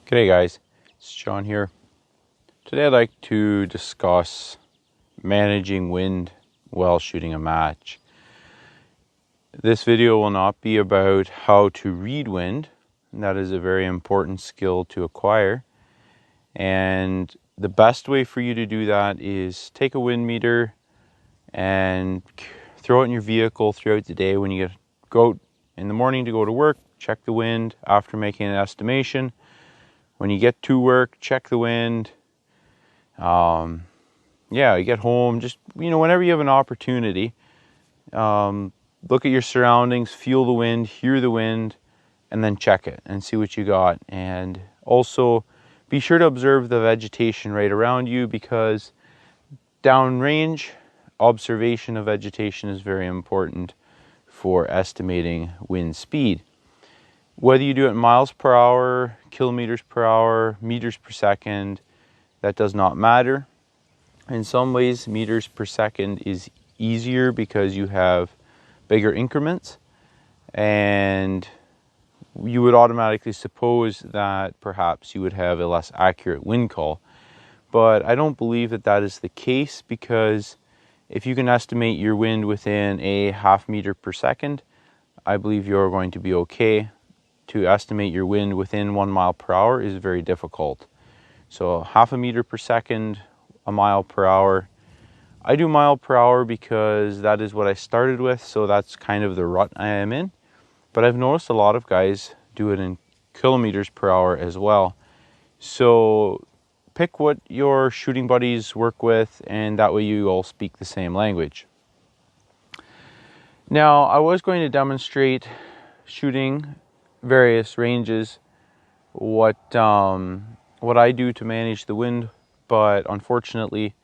G'day guys, it's John here. Today I'd like to discuss managing wind while shooting a match. This video will not be about how to read wind. That is a very important skill to acquire. And the best way for you to do that is take a wind meter and throw it in your vehicle throughout the day. When you go out in the morning to go to work, check the wind after making an estimation. When you get to work, check the wind. You get home, just, whenever you have an opportunity, look at your surroundings, feel the wind, hear the wind, and then check it and see what you got. And also be sure to observe the vegetation right around you, because downrange observation of vegetation is very important for estimating wind speed. Whether you do it in miles per hour, kilometers per hour, meters per second, that does not matter. In some ways, meters per second is easier because you have bigger increments, and you would automatically suppose that perhaps you would have a less accurate wind call. But I don't believe that that is the case, because if you can estimate your wind within a half meter per second, I believe you're going to be okay. To estimate your wind within 1 mile per hour is very difficult. So half a meter per second, a mile per hour. I do mile per hour because that is what I started with, so that's kind of the rut I am in. But I've noticed a lot of guys do it in kilometers per hour as well. So pick what your shooting buddies work with, and that way you all speak the same language. Now, I was going to demonstrate shooting various ranges, what I do to manage the wind, but unfortunately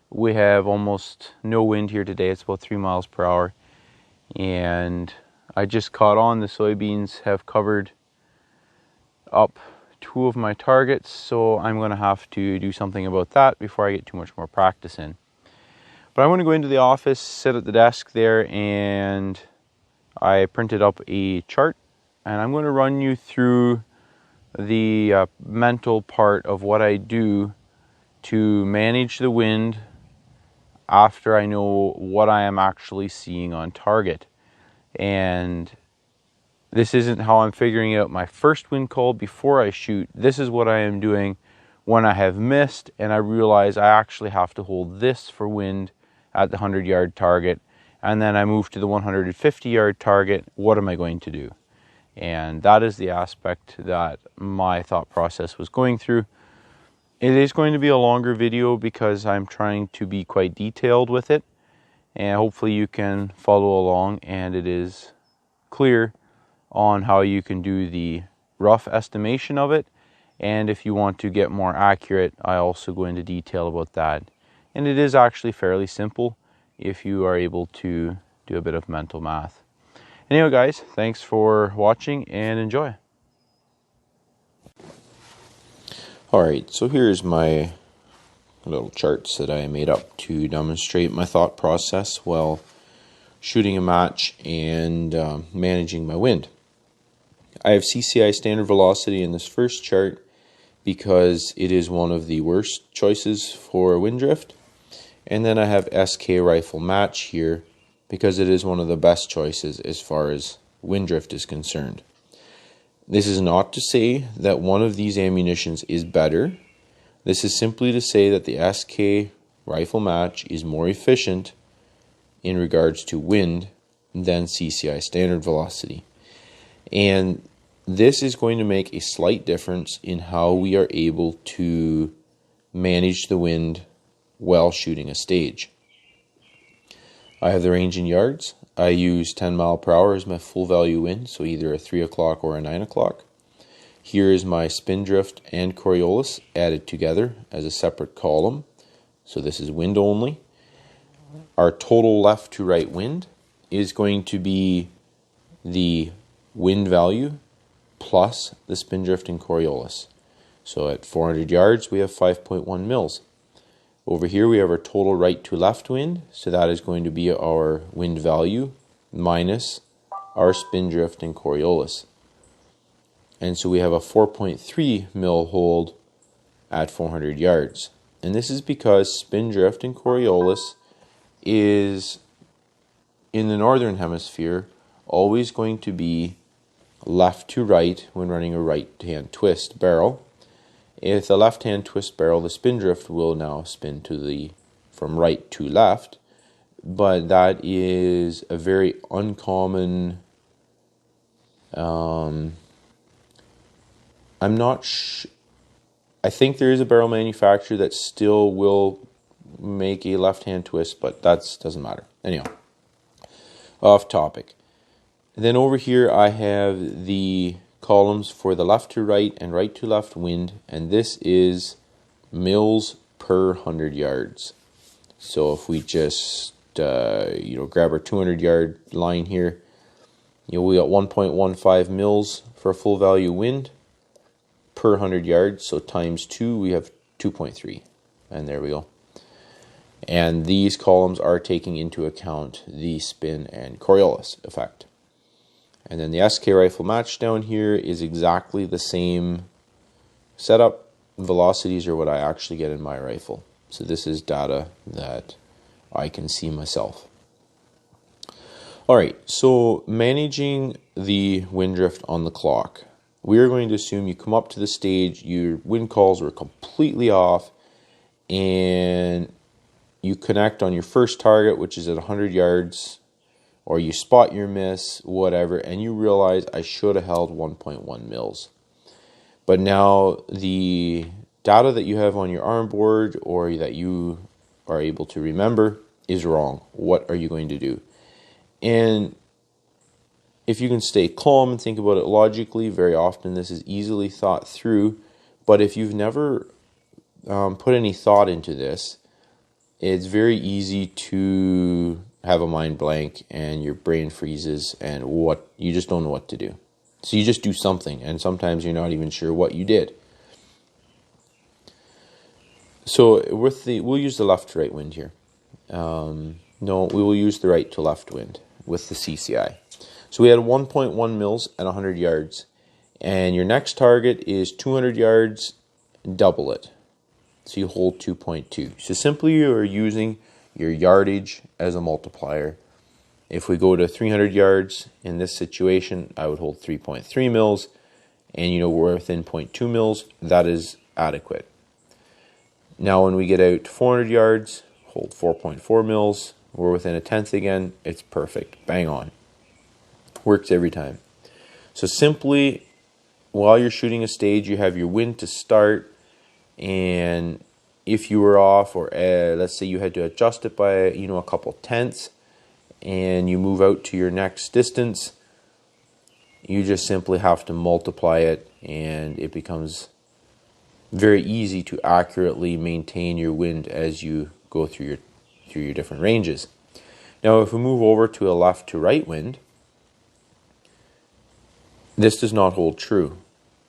we have almost no wind here today. It's about 3 miles per hour, and I just caught on the soybeans have covered up 2 of my targets, so I'm going to have to do something about that before I get too much more practice in. But I'm going to go into the office, sit at the desk there, and I printed up a chart, and I'm going to run you through the mental part of what I do to manage the wind after I know what I am actually seeing on target. And this isn't how I'm figuring out my first wind call before I shoot. This is what I am doing when I have missed and I realize I actually have to hold this for wind at the 100-yard target, and then I move to the 150-yard target. What am I going to do? And that is the aspect that my thought process was going through. It is going to be a longer video because I'm trying to be quite detailed with it, and hopefully you can follow along and it is clear on how you can do the rough estimation of it. And if you want to get more accurate, I also go into detail about that. And it is actually fairly simple if you are able to do a bit of mental math. Anyway guys, thanks for watching and enjoy. Alright, so here's my little charts that I made up to demonstrate my thought process while shooting a match and managing my wind. I have CCI standard velocity in this first chart because it is one of the worst choices for wind drift. And then I have SK rifle match here because it is one of the best choices as far as wind drift is concerned. This is not to say that one of these ammunitions is better. This is simply to say that the SK rifle match is more efficient in regards to wind than CCI standard velocity. And this is going to make a slight difference in how we are able to manage the wind while shooting a stage. I have the range in yards. I use 10 mile per hour as my full value wind, so either a 3 o'clock or a 9 o'clock. Here is my spin drift and Coriolis added together as a separate column, so this is wind only. Our total left to right wind is going to be the wind value plus the spin drift and Coriolis. So at 400 yards we have 5.1 mils. Over here we have our total right to left wind, so that is going to be our wind value minus our spin drift and Coriolis. And so we have a 4.3 mil hold at 400 yards. And this is because spindrift in Coriolis is, in the northern hemisphere, always going to be left to right when running a right-hand twist barrel. If the left-hand twist barrel, the spindrift will now spin from right to left, but that is a very uncommon. I think there is a barrel manufacturer that still will make a left-hand twist, but that doesn't matter. Anyhow, off topic. Then over here I have the columns for the left to right and right to left wind, and this is mils per 100 yards. So if we just grab our 200 yard line here, we got 1.15 mils for a full value wind per 100 yards. So times 2, we have 2.3, and there we go. And these columns are taking into account the spin and Coriolis effect. And then the SK rifle match down here is exactly the same setup. Velocities are what I actually get in my rifle. So this is data that I can see myself. Alright, so managing the wind drift on the clock. We are going to assume you come up to the stage, your wind calls were completely off, and you connect on your first target, which is at 100 yards, or you spot your miss, whatever, and you realize I should have held 1.1 mils. But now the data that you have on your arm board or that you are able to remember is wrong. What are you going to do? And if you can stay calm and think about it logically, very often this is easily thought through. But if you've never put any thought into this, it's very easy to have a mind blank and your brain freezes and you just don't know what to do. So you just do something, and sometimes you're not even sure what you did. So we'll use the left to right wind here. No, we will use the right to left wind with the CCI. So we had 1.1 mils at 100 yards, and your next target is 200 yards, double it. So you hold 2.2. So simply you are using your yardage as a multiplier. If we go to 300 yards in this situation, I would hold 3.3 mils, and we're within 0.2 mils, that is adequate. Now when we get out to 400 yards, hold 4.4 mils, we're within a tenth again, it's perfect, bang on. Works every time. So simply, while you're shooting a stage, you have your wind to start, and if you were off, or let's say you had to adjust it by a couple tenths, and you move out to your next distance, you just simply have to multiply it, and it becomes very easy to accurately maintain your wind as you go through your different ranges. Now if we move over to a left to right wind, this does not hold true,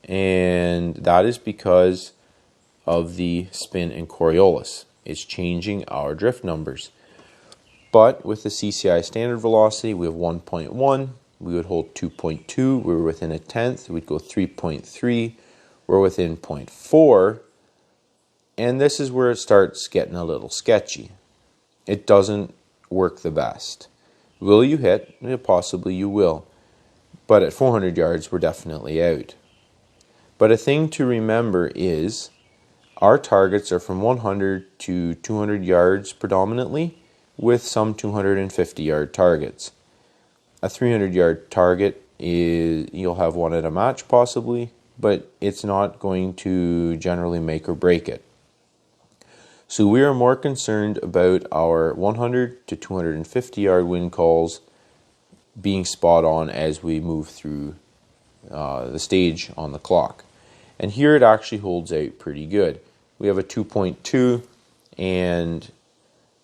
and that is because of the spin and Coriolis. It's changing our drift numbers. But with the CCI standard velocity, we have 1.1, we would hold 2.2, we were within a tenth, we'd go 3.3, we're within 0.4, and this is where it starts getting a little sketchy. It doesn't work the best. Will you hit? Possibly you will. But at 400 yards, we're definitely out. But a thing to remember is our targets are from 100 to 200 yards predominantly, with some 250 yard targets. A 300 yard target is, you'll have one at a match possibly, but it's not going to generally make or break it. So we are more concerned about our 100 to 250 yard wind calls being spot on as we move through the stage on the clock. And here it actually holds out pretty good. We have a 2.2, and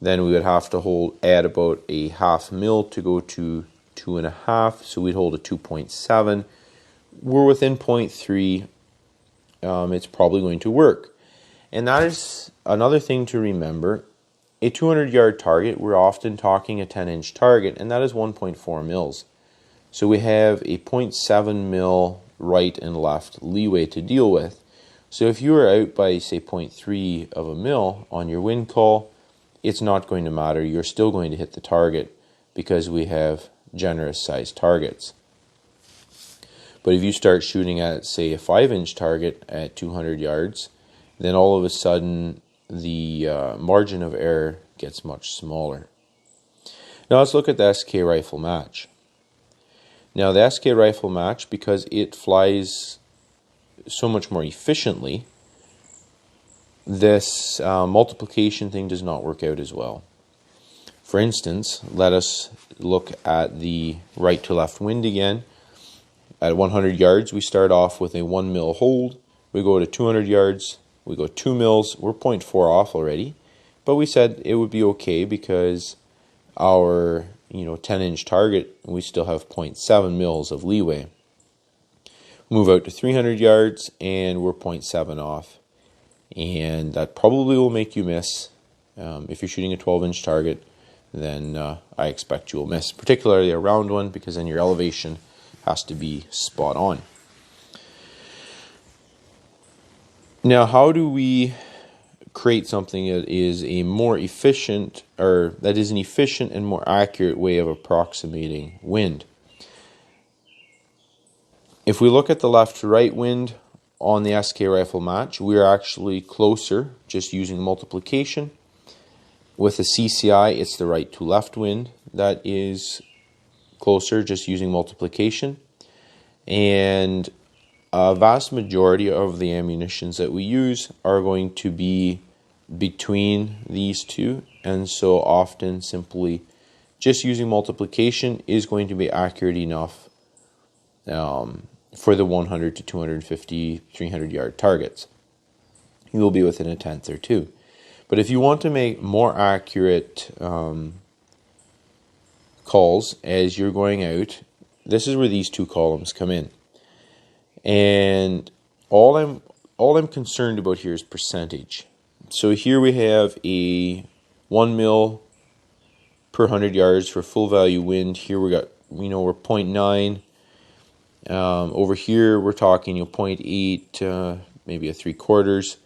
then we would have to add about a half mil to go to 2.5, so we'd hold a 2.7. We're within 0.3. It's probably going to work. And that is another thing to remember. A 200 yard target, we're often talking a 10-inch target, and that is 1.4 mils. So we have a 0.7 mil right and left leeway to deal with. So if you are out by, say, 0.3 of a mil on your wind call, it's not going to matter. You're still going to hit the target because we have generous sized targets. But if you start shooting at, say, a 5-inch target at 200 yards, then all of a sudden the margin of error gets much smaller. Now let's look at the SK rifle match. Now the SK rifle match, because it flies so much more efficiently, this multiplication thing does not work out as well. For instance, let us look at the right to left wind again. At 100 yards, we start off with a 1 mil hold. We go to 200 yards, we go 2 mils. We're 0.4 off already, but we said it would be okay because our 10-inch target, we still have 0.7 mils of leeway. Move out to 300 yards, and we're 0.7 off, and that probably will make you miss. If you're shooting a 12-inch target, then I expect you will miss, particularly a round one, because then your elevation has to be spot on. Now, how do we create something that is a more efficient, or that is an efficient and more accurate way of approximating wind? If we look at the left to right wind on the SK rifle match, we are actually closer just using multiplication. With the CCI, it's the right to left wind that is closer just using multiplication. And a vast majority of the ammunitions that we use are going to be between these two, and so often simply just using multiplication is going to be accurate enough for the 100 to 250, 300 yard targets. You will be within a tenth or two. But if you want to make more accurate calls as you're going out, this is where these two columns come in. And all I'm concerned about here is percentage. So here we have a 1 mil per 100 yards for full value wind. Here we're 0.9. Over here we're talking 0.8, maybe a 3/4.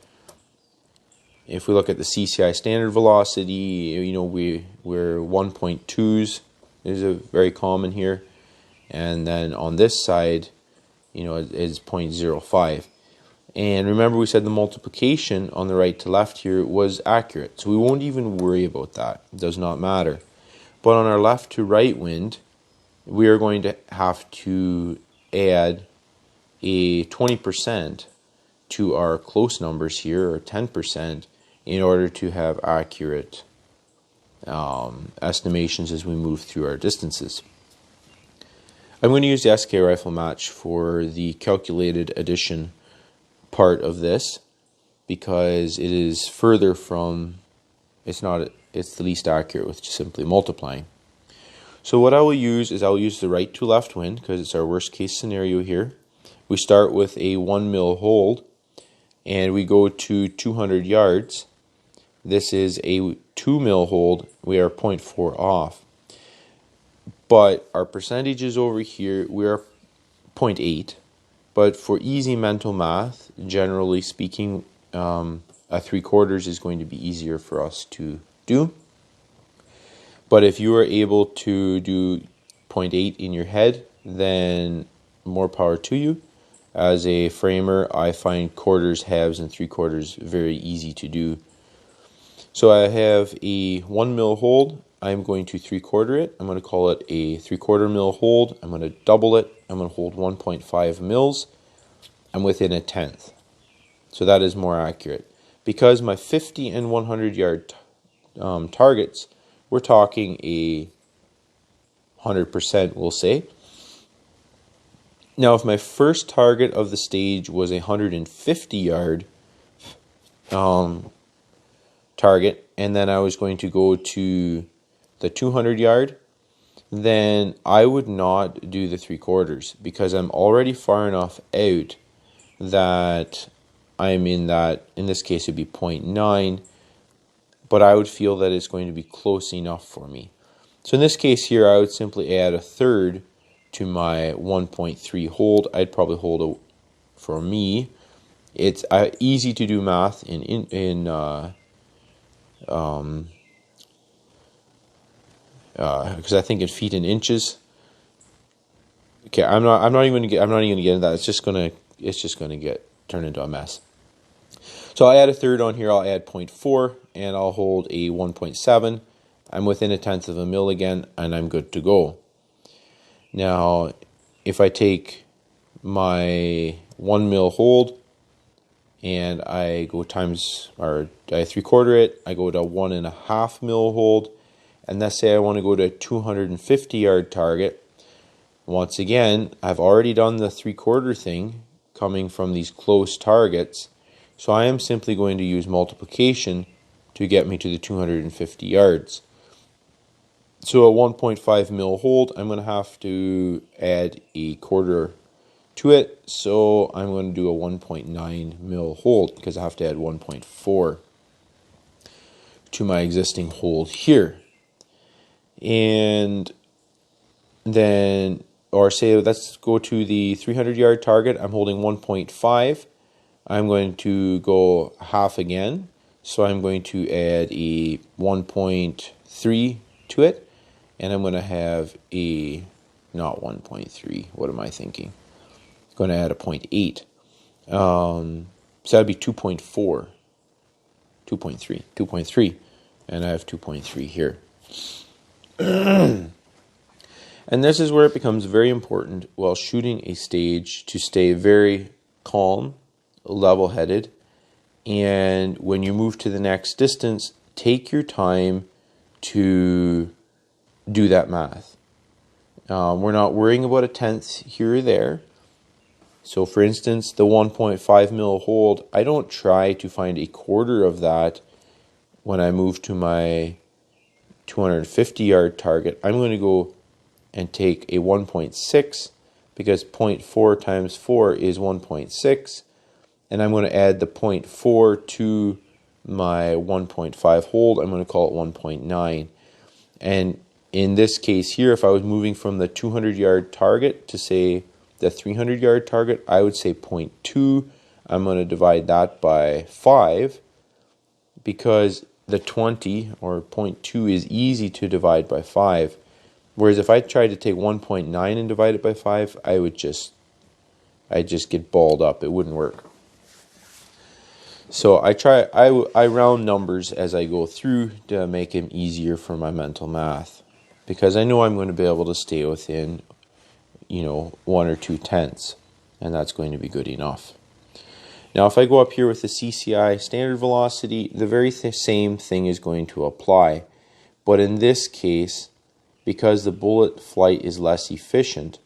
If we look at the CCI standard velocity, we're 1.2s is a very common here, and then on this side, is 0.05. And remember, we said the multiplication on the right to left here was accurate, so we won't even worry about that. It does not matter. But on our left to right wind, we are going to have to add a 20% to our close numbers here, or 10%, in order to have accurate estimations as we move through our distances. I'm going to use the SK rifle match for the calculated addition part of this because it is further from, it's the least accurate with just simply multiplying. So what I will use is I'll use the right to left wind because it's our worst case scenario here. We start with a 1 mil hold and we go to 200 yards. This is a 2 mil hold. We are 0.4 off. But our percentages over here, we are 0.8. But for easy mental math, generally speaking, a 3/4 is going to be easier for us to do. But if you are able to do 0.8 in your head, then more power to you. As a framer, I find quarters, halves, and 3/4 very easy to do. So I have a 1 mil hold. I'm going to 3/4 it. I'm going to call it a 3/4 mil hold. I'm going to double it. I'm going to hold 1.5 mils. I'm within a tenth. So that is more accurate. Because my 50 and 100 yard targets, we're talking a 100%, we'll say. Now, if my first target of the stage was a 150 yard target, and then I was going to go to the 200 yard, then I would not do the 3/4 because I'm already far enough out that I'm in this case it'd be 0.9, but I would feel that it's going to be close enough for me. So in this case here, I would simply add a third to my 1.3 hold. I'd probably hold a, for me, it's easy to do math because I think in feet and inches. Okay, I'm not even gonna get into that. It's just gonna get turned into a mess. So I add a third on here. I'll add 0.4 and I'll hold a 1.7. I'm within 1/10 of a mil again, and I'm good to go. Now, if I take my 1 mil hold and I go times, or I 3/4 it, I go to 1.5 mil hold, and let's say I want to go to a 250 yard target. Once again, I've already done the 3/4 thing coming from these close targets, so I am simply going to use multiplication to get me to the 250 yards. So a 1.5 mil hold, I'm going to have to add a quarter to it, so I'm going to do a 1.9 mil hold because I have to add 1.4 to my existing hold here. And then, or say let's go to the 300 yard target, I'm holding 1.5. I'm going to go half again, so I'm going to add a 1.3 to it, and I'm going to have a, not 1.3, what am I thinking? I'm going to add a 0.8. So that'd be 2.4, 2.3, and I have 2.3 here. And this is where it becomes very important while shooting a stage to stay very calm, level-headed, and when you move to the next distance, take your time to do that math. We're not worrying about 1/10 here or there. So for instance, the 1.5 mil hold, I don't try to find a quarter of that when I move to my 250 yard target. I'm going to go and take a 1.6 because 0.4 times 4 is 1.6, and I'm going to add the 0.4 to my 1.5 hold. I'm going to call it 1.9. And in this case here, if I was moving from the 200 yard target to say the 300 yard target, I would say 0.2. I'm going to divide that by 5 because the 20 or 0.2 is easy to divide by 5. Whereas if I tried to take 1.9 and divide it by 5, I'd just get balled up. It wouldn't work. So I round numbers as I go through to make them easier for my mental math, because I know I'm going to be able to stay within, 1 or 2/10, and that's going to be good enough. Now, if I go up here with the CCI standard velocity, the very same thing is going to apply, but in this case, because the bullet flight is less efficient,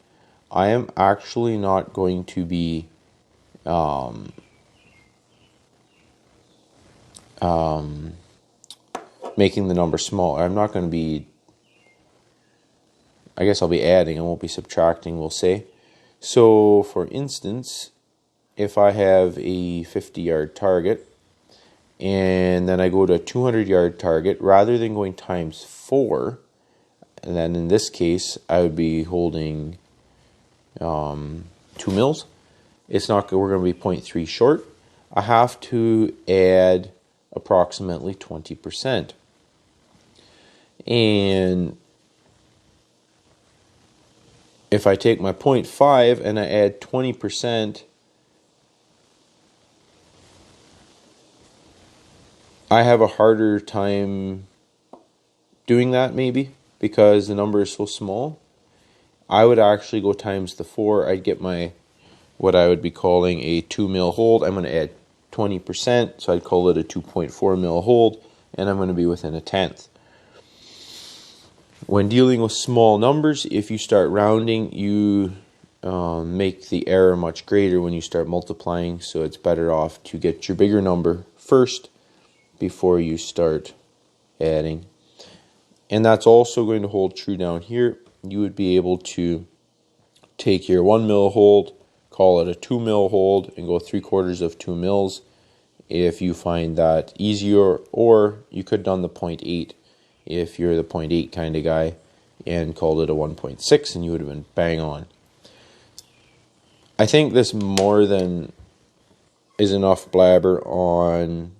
I am actually not going to be making the number smaller. I'm not going to be, I guess I'll be adding, I won't be subtracting, we'll say. So, for instance, if I have a 50 yard target, and then I go to a 200 yard target, rather than going times 4, and then in this case, I would be holding 2 mils. It's not, we're going to be 0.3 short. I have to add approximately 20%. And if I take my 0.5 and I add 20%, I have a harder time doing that maybe because the number is so small. I would actually go times the 4. I'd get my, what I would be calling a 2 mil hold. I'm going to add 20%, so I'd call it a 2.4 mil hold, and I'm going to be within 1/10. When dealing with small numbers, if you start rounding, you make the error much greater when you start multiplying, so it's better off to get your bigger number first before you start adding. And that's also going to hold true down here. You would be able to take your 1 mil hold, call it a 2 mil hold, and go 3/4 of 2 mils if you find that easier, or you could have done the 0.8 if you're the 0.8 kind of guy and called it a 1.6 and you would have been bang on. I think this more than is enough blabber on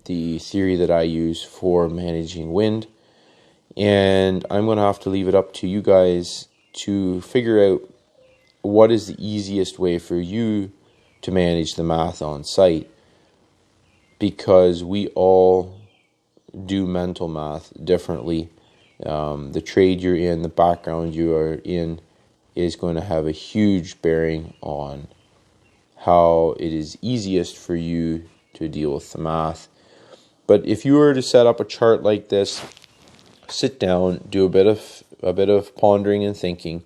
the theory that I use for managing wind, and I'm going to have to leave it up to you guys to figure out what is the easiest way for you to manage the math on site, because we all do mental math differently. The trade you're in, the background you are in, is going to have a huge bearing on how it is easiest for you to deal with the math. But if you were to set up a chart like this, sit down, do a bit of pondering and thinking,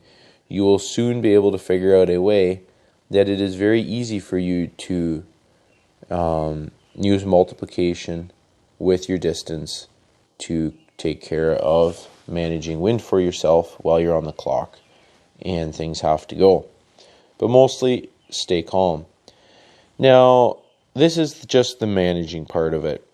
you will soon be able to figure out a way that it is very easy for you to use multiplication with your distance to take care of managing wind for yourself while you're on the clock and things have to go. But mostly, stay calm. Now, this is just the managing part of it.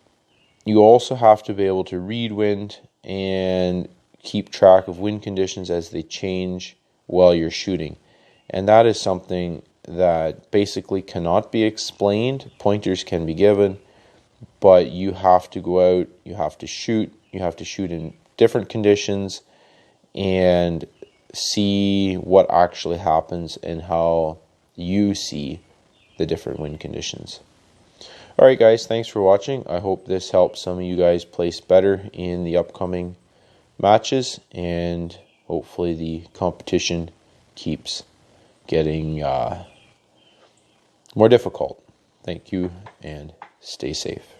You also have to be able to read wind and keep track of wind conditions as they change while you're shooting. And that is something that basically cannot be explained. Pointers can be given, but you have to go out, you have to shoot in different conditions and see what actually happens and how you see the different wind conditions. Alright guys, thanks for watching. I hope this helps some of you guys place better in the upcoming matches, and hopefully the competition keeps getting more difficult. Thank you and stay safe.